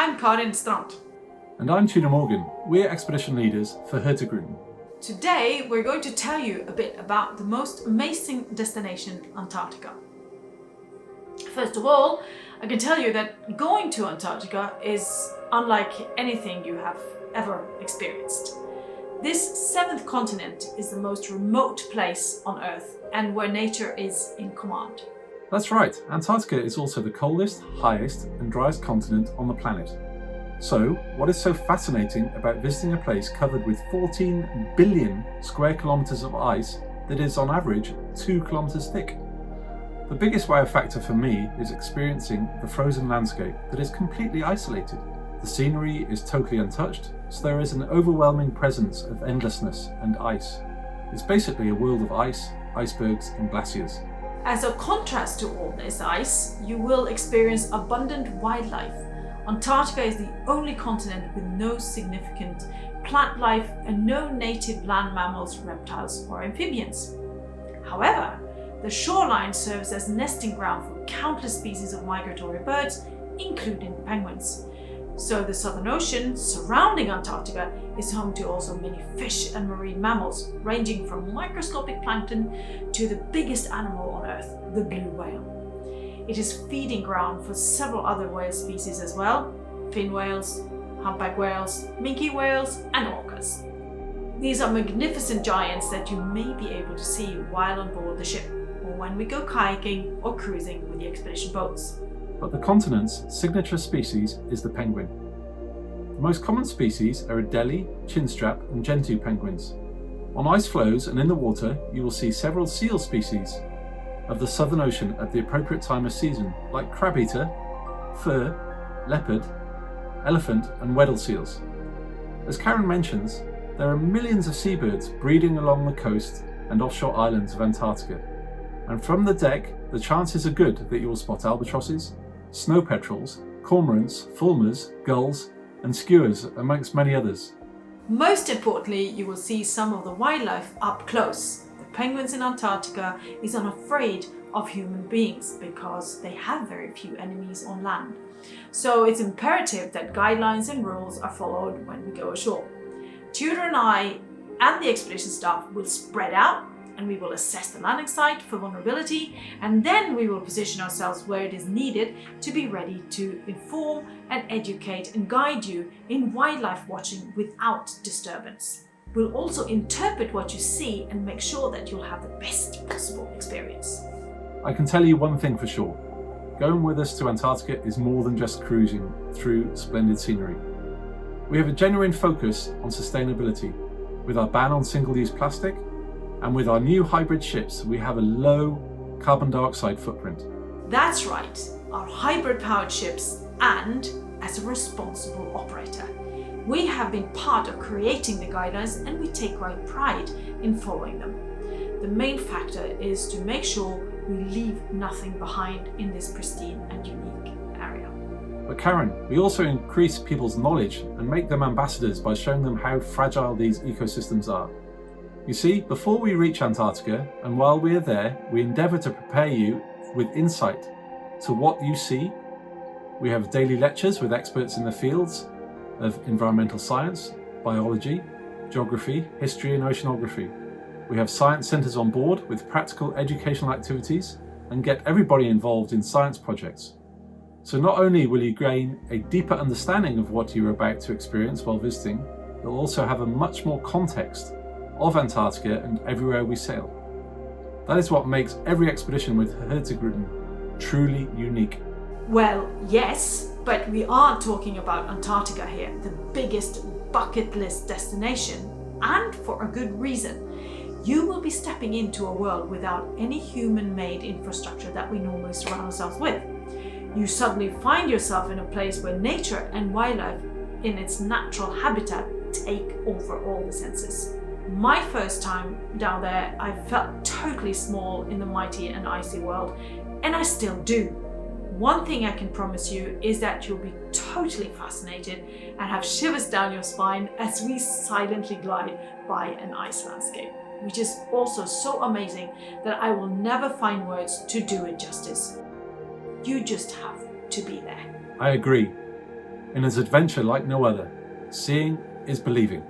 I'm Karin And I'm Tudor Morgan. We're expedition leaders for Hurtigruten. Today we're going to tell you a bit about the most amazing destination, Antarctica. First of all, I can tell you that going to Antarctica is unlike anything you have ever experienced. This seventh continent is the most remote place on Earth and where nature is in command. That's right, Antarctica is also the coldest, highest and driest continent on the planet. So, what is so fascinating about visiting a place covered with 14 billion square kilometres of ice that is on average 2 kilometres thick? The biggest wow factor for me is experiencing the frozen landscape that is completely isolated. The scenery is totally untouched, so there is an overwhelming presence of endlessness and ice. It's basically a world of ice, icebergs and glaciers. As a contrast to all this ice, you will experience abundant wildlife. Antarctica is the only continent with no significant plant life and no native land mammals, reptiles or amphibians. However, the shoreline serves as nesting ground for countless species of migratory birds, including penguins. So the Southern Ocean surrounding Antarctica is home to also many fish and marine mammals, ranging from microscopic plankton to the biggest animal on Earth, the blue whale. It is feeding ground for several other whale species as well: fin whales, humpback whales, minke whales and orcas. These are magnificent giants that you may be able to see while on board the ship, or when we go kayaking or cruising with the expedition boats. But the continent's signature species is the penguin. The most common species are Weddell, chinstrap and gentoo penguins. On ice floes and in the water, you will see several seal species of the Southern Ocean at the appropriate time of season, like crab-eater, fur, leopard, elephant and Weddell seals. As Karin mentions, there are millions of seabirds breeding along the coast and offshore islands of Antarctica. And from the deck, the chances are good that you will spot albatrosses, snow petrels, cormorants, fulmars, gulls and skuas, amongst many others. Most importantly, you will see some of the wildlife up close. The penguins in Antarctica is unafraid of human beings because they have very few enemies on land. So it's imperative that guidelines and rules are followed when we go ashore. Tudor and I and the expedition staff will spread out, and we will assess the landing site for vulnerability, and then we will position ourselves where it is needed to be ready to inform and educate and guide you in wildlife watching without disturbance. We'll also interpret what you see and make sure that you'll have the best possible experience. I can tell you one thing for sure. Going with us to Antarctica is more than just cruising through splendid scenery. We have a genuine focus on sustainability. With our ban on single-use plastic, and with our new hybrid ships, we have a low carbon dioxide footprint. That's right, our hybrid powered ships, and as a responsible operator. We have been part of creating the guidelines and we take great pride in following them. The main factor is to make sure we leave nothing behind in this pristine and unique area. But Karin, we also increase people's knowledge and make them ambassadors by showing them how fragile these ecosystems are. You see, before we reach Antarctica, and while we are there, we endeavour to prepare you with insight to what you see. We have daily lectures with experts in the fields of environmental science, biology, geography, history and oceanography. We have science centres on board with practical educational activities and get everybody involved in science projects. So not only will you gain a deeper understanding of what you're about to experience while visiting, you'll also have a much more context of Antarctica and everywhere we sail. That is what makes every expedition with Hurtigruten truly unique. Well, yes, but we are talking about Antarctica here, the biggest bucket list destination, and for a good reason. You will be stepping into a world without any human-made infrastructure that we normally surround ourselves with. You suddenly find yourself in a place where nature and wildlife in its natural habitat take over all the senses. My first time down there, I felt totally small in the mighty and icy world, and I still do. One thing I can promise you is that you'll be totally fascinated and have shivers down your spine as we silently glide by an ice landscape, which is also so amazing that I will never find words to do it justice. You just have to be there. I agree. in an adventure like no other. Seeing is believing.